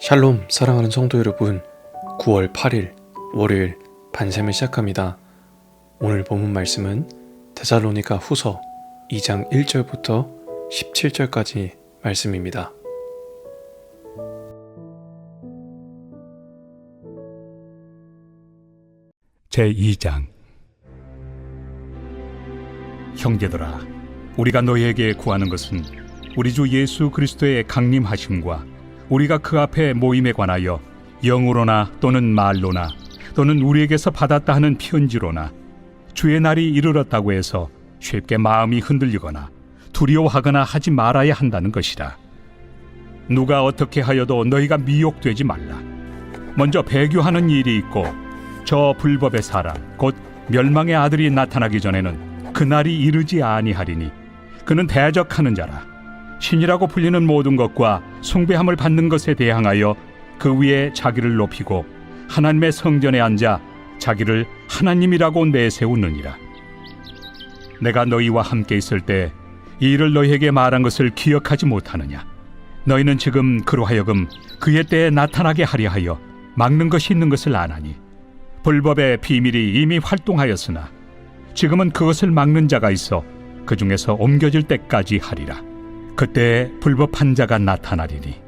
샬롬 사랑하는 성도 여러분, 9월 8일 월요일 반샘을 시작합니다. 오늘 본문 말씀은 데살로니가 후서 2장 1절부터 17절까지 말씀입니다. 제2장. 형제들아, 우리가 너희에게 구하는 것은 우리 주 예수 그리스도의 강림하심과 우리가 그 앞에 모임에 관하여 영으로나 또는 말로나 또는 우리에게서 받았다 하는 편지로나 주의 날이 이르렀다고 해서 쉽게 마음이 흔들리거나 두려워하거나 하지 말아야 한다는 것이라. 누가 어떻게 하여도 너희가 미혹되지 말라. 먼저 배교하는 일이 있고 저 불법의 사람 곧 멸망의 아들이 나타나기 전에는 그 날이 이르지 아니하리니 그는 대적하는 자라. 신이라고 불리는 모든 것과 숭배함을 받는 것에 대항하여 그 위에 자기를 높이고 하나님의 성전에 앉아 자기를 하나님이라고 내세우느니라. 내가 너희와 함께 있을 때 이 일을 너희에게 말한 것을 기억하지 못하느냐? 너희는 지금 그로 하여금 그의 때에 나타나게 하려 하여 막는 것이 있는 것을 아나니 불법의 비밀이 이미 활동하였으나 지금은 그것을 막는 자가 있어 그 중에서 옮겨질 때까지 하리라. 그때 불법한 자가 나타나리니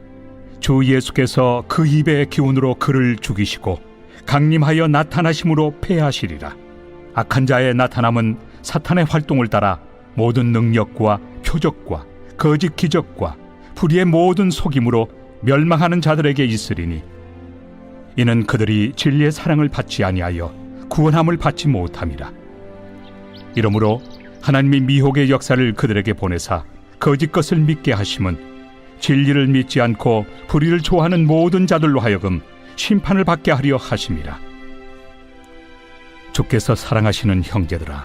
주 예수께서 그 입의 기운으로 그를 죽이시고 강림하여 나타나심으로 패하시리라. 악한 자의 나타남은 사탄의 활동을 따라 모든 능력과 표적과 거짓 기적과 불의의 모든 속임으로 멸망하는 자들에게 있으리니 이는 그들이 진리의 사랑을 받지 아니하여 구원함을 받지 못함이라. 이러므로 하나님이 미혹의 역사를 그들에게 보내사 거짓 것을 믿게 하심은 진리를 믿지 않고 불의를 좋아하는 모든 자들로 하여금 심판을 받게 하려 하심이라. 주께서 사랑하시는 형제들아,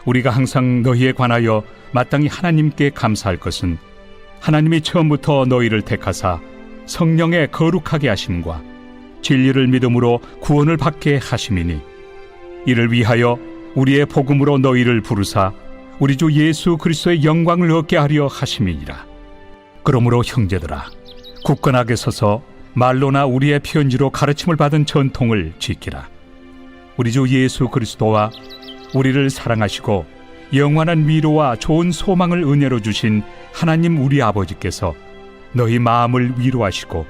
우리가 항상 너희에 관하여 마땅히 하나님께 감사할 것은 하나님이 처음부터 너희를 택하사 성령에 거룩하게 하심과 진리를 믿음으로 구원을 받게 하심이니 이를 위하여 우리의 복음으로 너희를 부르사 우리 주 예수 그리스도의 영광을 얻게 하려 하심이니라. 그러므로 형제들아, 굳건하게 서서 말로나 우리의 편지로 가르침을 받은 전통을 지키라. 우리 주 예수 그리스도와 우리를 사랑하시고 영원한 위로와 좋은 소망을 은혜로 주신 하나님 우리 아버지께서 너희 마음을 위로하시고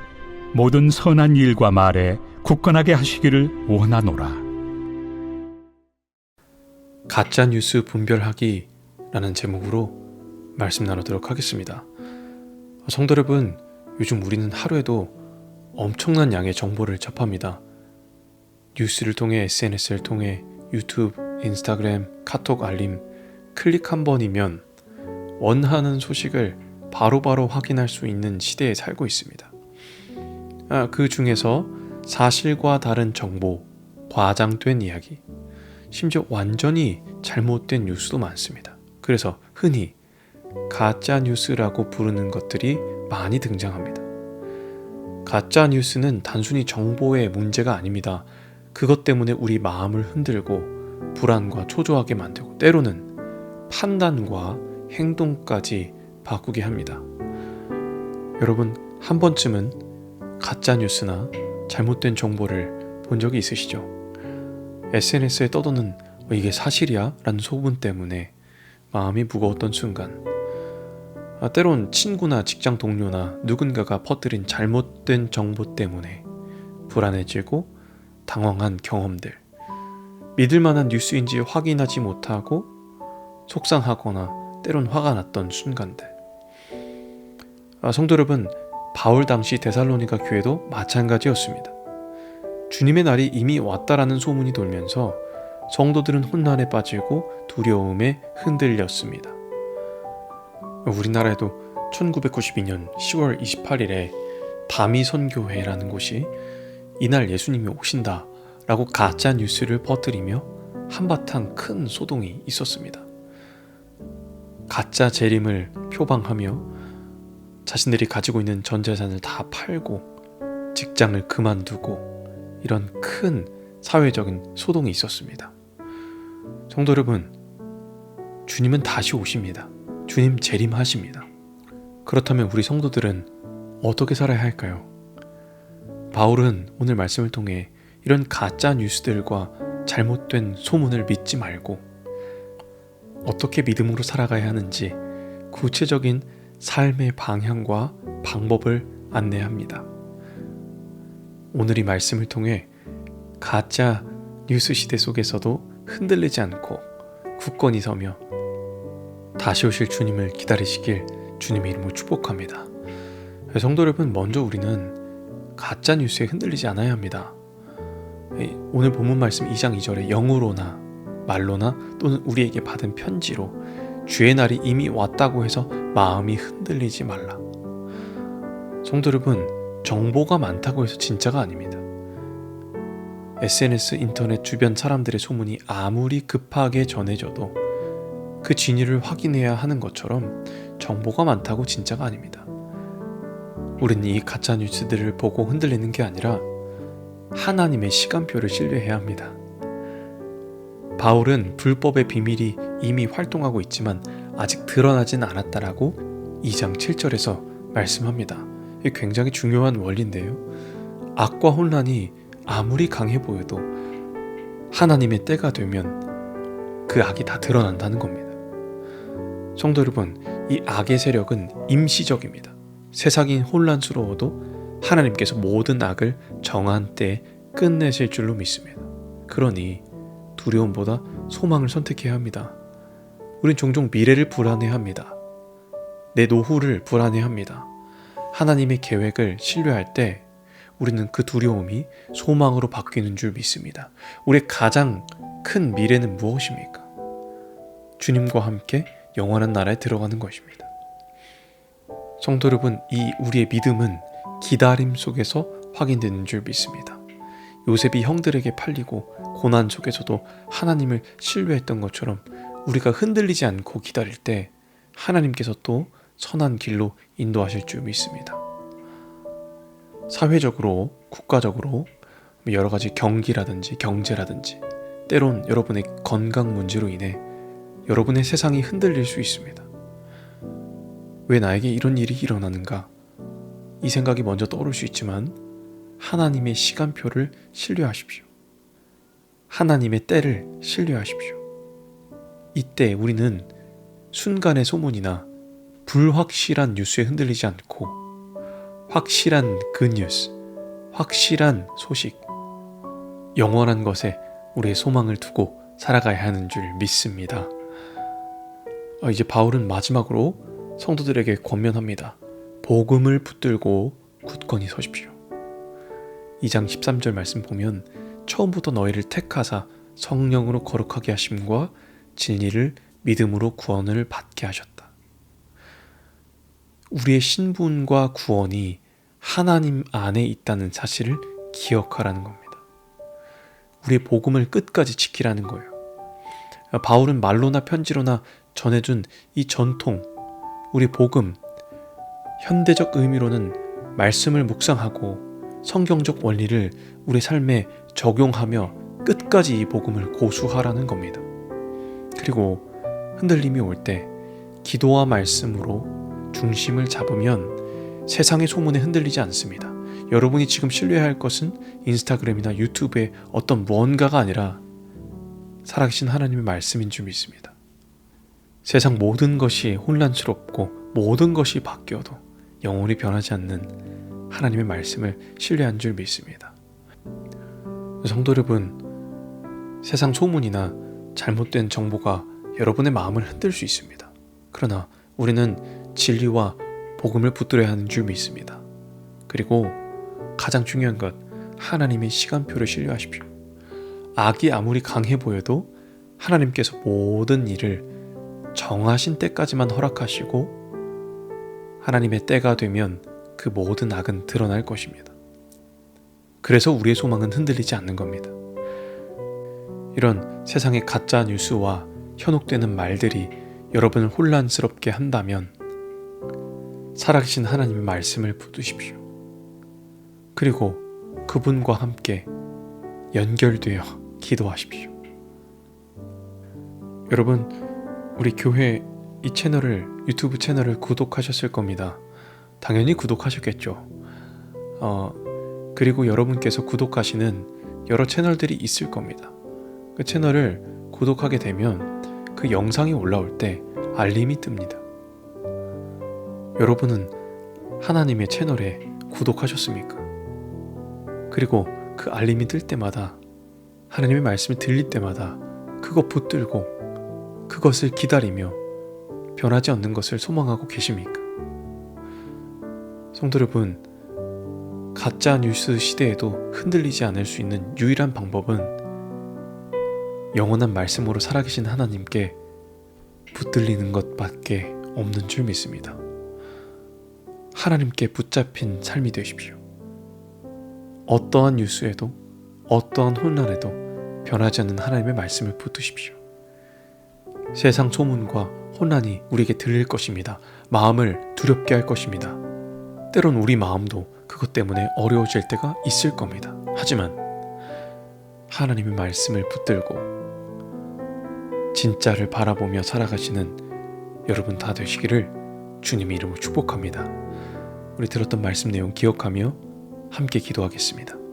모든 선한 일과 말에 굳건하게 하시기를 원하노라. 가짜 뉴스 분별하기 라는 제목으로 말씀 나누도록 하겠습니다. 성도 여러분, 요즘 우리는 하루에도 엄청난 양의 정보를 접합니다. 뉴스를 통해 SNS를 통해 유튜브, 인스타그램, 카톡 알림 클릭 한 번이면 원하는 소식을 바로바로 확인할 수 있는 시대에 살고 있습니다. 그 중에서 사실과 다른 정보, 과장된 이야기, 심지어 완전히 잘못된 뉴스도 많습니다. 그래서 흔히 가짜 뉴스라고 부르는 것들이 많이 등장합니다. 가짜 뉴스는 단순히 정보의 문제가 아닙니다. 그것 때문에 우리 마음을 흔들고 불안과 초조하게 만들고 때로는 판단과 행동까지 바꾸게 합니다. 여러분, 한 번쯤은 가짜 뉴스나 잘못된 정보를 본 적이 있으시죠? SNS에 떠도는 이게 사실이야? 라는 소문 때문에 마음이 무거웠던 순간, 때론 친구나 직장 동료나 누군가가 퍼뜨린 잘못된 정보 때문에 불안해지고 당황한 경험들, 믿을 만한 뉴스인지 확인하지 못하고 속상하거나 때론 화가 났던 순간들. 성도 여러분, 바울 당시 데살로니가 교회도 마찬가지였습니다. 주님의 날이 이미 왔다라는 소문이 돌면서 성도들은 혼란에 빠지고 두려움에 흔들렸습니다. 우리나라에도 1992년 10월 28일에 다미선교회라는 곳이 이날 예수님이 오신다 라고 가짜 뉴스를 퍼뜨리며 한바탕 큰 소동이 있었습니다. 가짜 재림을 표방하며 자신들이 가지고 있는 전 재산을 다 팔고 직장을 그만두고 이런 큰 사회적인 소동이 있었습니다. 성도 여러분, 주님은 다시 오십니다. 주님 재림하십니다. 그렇다면 우리 성도들은 어떻게 살아야 할까요? 바울은 오늘 말씀을 통해 이런 가짜 뉴스들과 잘못된 소문을 믿지 말고 어떻게 믿음으로 살아가야 하는지 구체적인 삶의 방향과 방법을 안내합니다. 오늘 이 말씀을 통해 가짜 뉴스 시대 속에서도 흔들리지 않고 굳건히 서며 다시 오실 주님을 기다리시길 주님의 이름으로 축복합니다. 성도 여러분, 먼저 우리는 가짜 뉴스에 흔들리지 않아야 합니다. 오늘 본문 말씀 2장 2절에 영으로나 말로나 또는 우리에게 받은 편지로 주의 날이 이미 왔다고 해서 마음이 흔들리지 말라. 성도 여러분, 정보가 많다고 해서 진짜가 아닙니다. SNS, 인터넷 주변 사람들의 소문이 아무리 급하게 전해져도 그 진위를 확인해야 하는 것처럼 정보가 많다고 진짜가 아닙니다. 우리는 이 가짜 뉴스들을 보고 흔들리는 게 아니라 하나님의 시간표를 신뢰해야 합니다. 바울은 불법의 비밀이 이미 활동하고 있지만 아직 드러나진 않았다라고 2장 7절에서 말씀합니다. 이게 굉장히 중요한 원리인데요. 악과 혼란이 아무리 강해 보여도 하나님의 때가 되면 그 악이 다 드러난다는 겁니다. 성도 여러분, 이 악의 세력은 임시적입니다. 세상이 혼란스러워도 하나님께서 모든 악을 정한 때에 끝내실 줄로 믿습니다. 그러니 두려움보다 소망을 선택해야 합니다. 우린 종종 미래를 불안해합니다. 내 노후를 불안해합니다. 하나님의 계획을 신뢰할 때 우리는 그 두려움이 소망으로 바뀌는 줄 믿습니다. 우리의 가장 큰 미래는 무엇입니까? 주님과 함께 영원한 나라에 들어가는 것입니다. 성도 여러분, 이 우리의 믿음은 기다림 속에서 확인되는 줄 믿습니다. 요셉이 형들에게 팔리고 고난 속에서도 하나님을 신뢰했던 것처럼 우리가 흔들리지 않고 기다릴 때 하나님께서 또 선한 길로 인도하실 줄 믿습니다. 사회적으로, 국가적으로 여러 가지 경기라든지 경제라든지 때론 여러분의 건강 문제로 인해 여러분의 세상이 흔들릴 수 있습니다. 왜 나에게 이런 일이 일어나는가? 이 생각이 먼저 떠오를 수 있지만 하나님의 시간표를 신뢰하십시오. 하나님의 때를 신뢰하십시오. 이때 우리는 순간의 소문이나 불확실한 뉴스에 흔들리지 않고 확실한 굿뉴스, 확실한 소식, 영원한 것에 우리의 소망을 두고 살아가야 하는 줄 믿습니다. 이제 바울은 마지막으로 성도들에게 권면합니다. 복음을 붙들고 굳건히 서십시오. 2장 13절 말씀 보면 처음부터 너희를 택하사 성령으로 거룩하게 하심과 진리를 믿음으로 구원을 받게 하셨다. 우리의 신분과 구원이 하나님 안에 있다는 사실을 기억하라는 겁니다. 우리의 복음을 끝까지 지키라는 거예요. 바울은 말로나 편지로나 전해준 이 전통, 우리 복음, 현대적 의미로는 말씀을 묵상하고 성경적 원리를 우리 삶에 적용하며 끝까지 이 복음을 고수하라는 겁니다. 그리고 흔들림이 올 때 기도와 말씀으로 중심을 잡으면 세상의 소문에 흔들리지 않습니다. 여러분이 지금 신뢰해야 할 것은 인스타그램이나 유튜브의 어떤 무언가가 아니라 살아계신 하나님의 말씀인 줄 믿습니다. 세상 모든 것이 혼란스럽고 모든 것이 바뀌어도 영원히 변하지 않는 하나님의 말씀을 신뢰한 줄 믿습니다. 성도 여러분, 세상 소문이나 잘못된 정보가 여러분의 마음을 흔들 수 있습니다. 그러나 우리는 진리와 복음을 붙들어야 하는 줄 믿습니다. 그리고 가장 중요한 것, 하나님의 시간표를 신뢰하십시오. 악이 아무리 강해 보여도 하나님께서 모든 일을 정하신 때까지만 허락하시고 하나님의 때가 되면 그 모든 악은 드러날 것입니다. 그래서 우리의 소망은 흔들리지 않는 겁니다. 이런 세상의 가짜 뉴스와 현혹되는 말들이 여러분을 혼란스럽게 한다면 살아계신 하나님의 말씀을 붙드십시오. 그리고 그분과 함께 연결되어 기도하십시오. 여러분, 우리 교회 이 채널을, 유튜브 채널을 구독하셨을 겁니다. 당연히 구독하셨겠죠. 그리고 여러분께서 구독하시는 여러 채널들이 있을 겁니다. 그 채널을 구독하게 되면 그 영상이 올라올 때 알림이 뜹니다. 여러분은 하나님의 채널에 구독하셨습니까? 그리고 그 알림이 뜰 때마다, 하나님의 말씀이 들릴 때마다 그거 붙들고 그것을 기다리며 변하지 않는 것을 소망하고 계십니까? 성도 여러분, 가짜 뉴스 시대에도 흔들리지 않을 수 있는 유일한 방법은 영원한 말씀으로 살아계신 하나님께 붙들리는 것밖에 없는 줄 믿습니다. 하나님께 붙잡힌 삶이 되십시오. 어떠한 뉴스에도, 어떠한 혼란에도 변하지 않는 하나님의 말씀을 붙드십시오. 세상 소문과 혼란이 우리에게 들릴 것입니다. 마음을 두렵게 할 것입니다. 때론 우리 마음도 그것 때문에 어려워질 때가 있을 겁니다. 하지만 하나님의 말씀을 붙들고 진짜를 바라보며 살아가시는 여러분 다 되시기를 주님의 이름으로 축복합니다. 우리 들었던 말씀 내용 기억하며 함께 기도하겠습니다.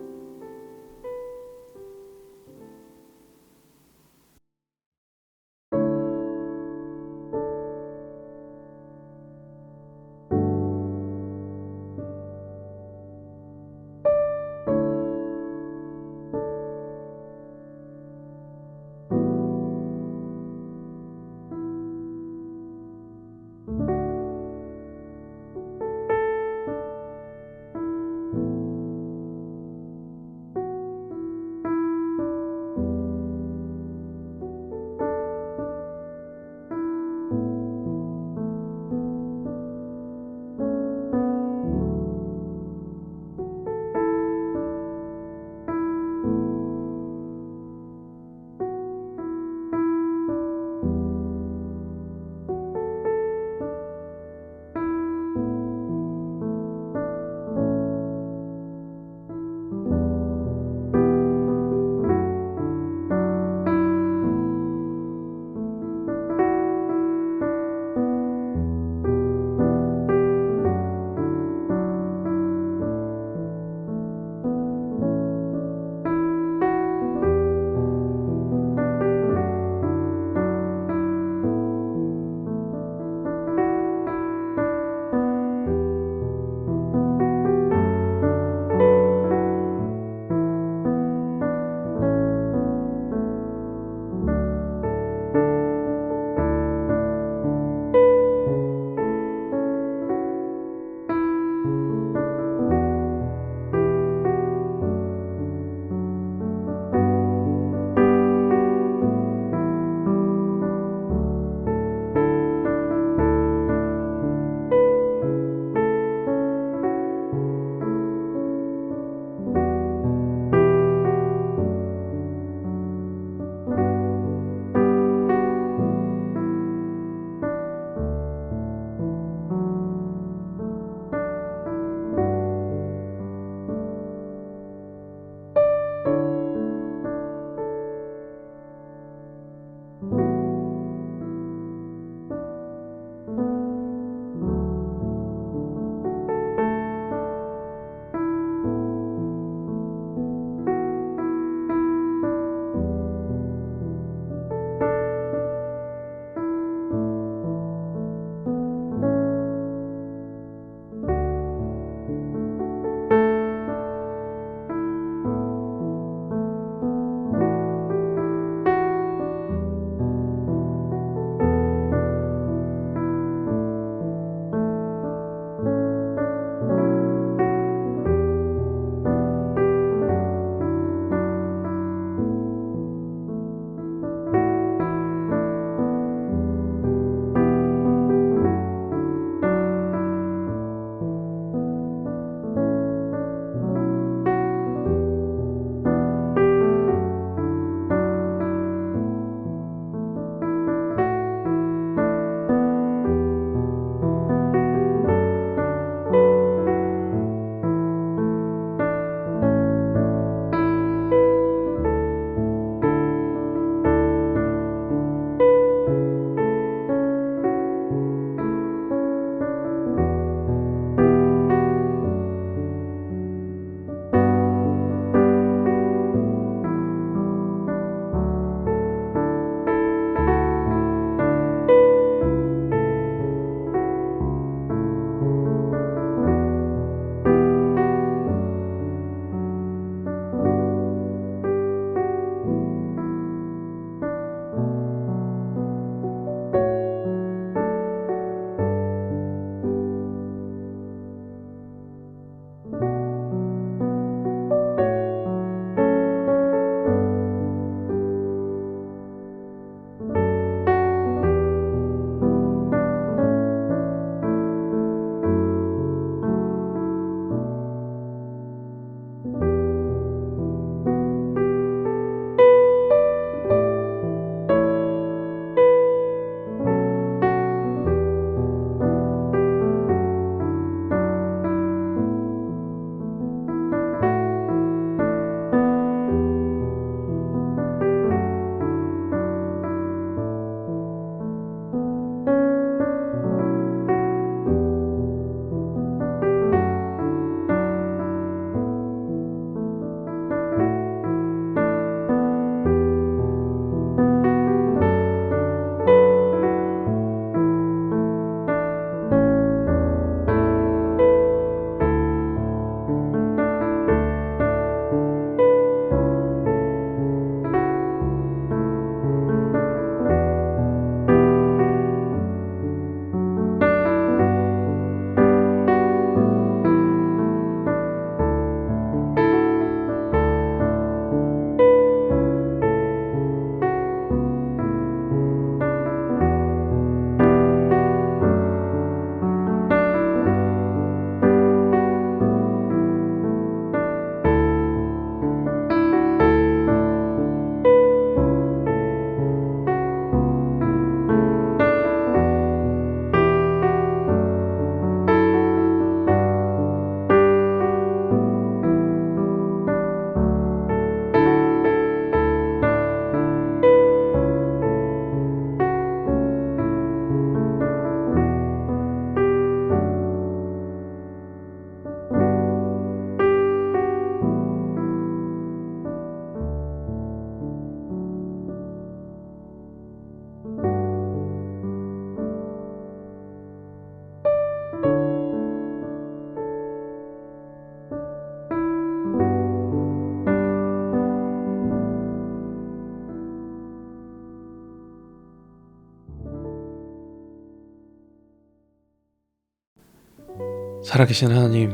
살아계신 하나님,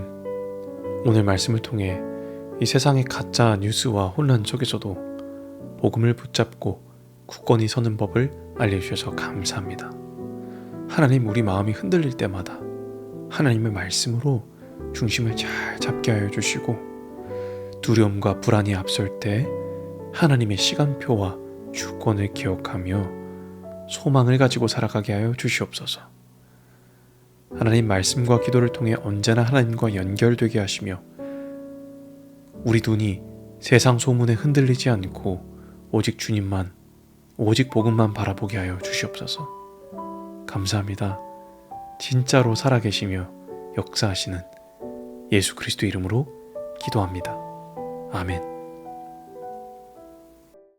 오늘 말씀을 통해 이 세상의 가짜 뉴스와 혼란 속에서도 복음을 붙잡고 굳건히 서는 법을 알려주셔서 감사합니다. 하나님, 우리 마음이 흔들릴 때마다 하나님의 말씀으로 중심을 잘 잡게 하여 주시고, 두려움과 불안이 앞설 때 하나님의 시간표와 주권을 기억하며 소망을 가지고 살아가게 하여 주시옵소서. 하나님, 말씀과 기도를 통해 언제나 하나님과 연결되게 하시며 우리 눈이 세상 소문에 흔들리지 않고 오직 주님만, 오직 복음만 바라보게 하여 주시옵소서. 감사합니다. 진짜로 살아계시며 역사하시는 예수 그리스도 이름으로 기도합니다. 아멘.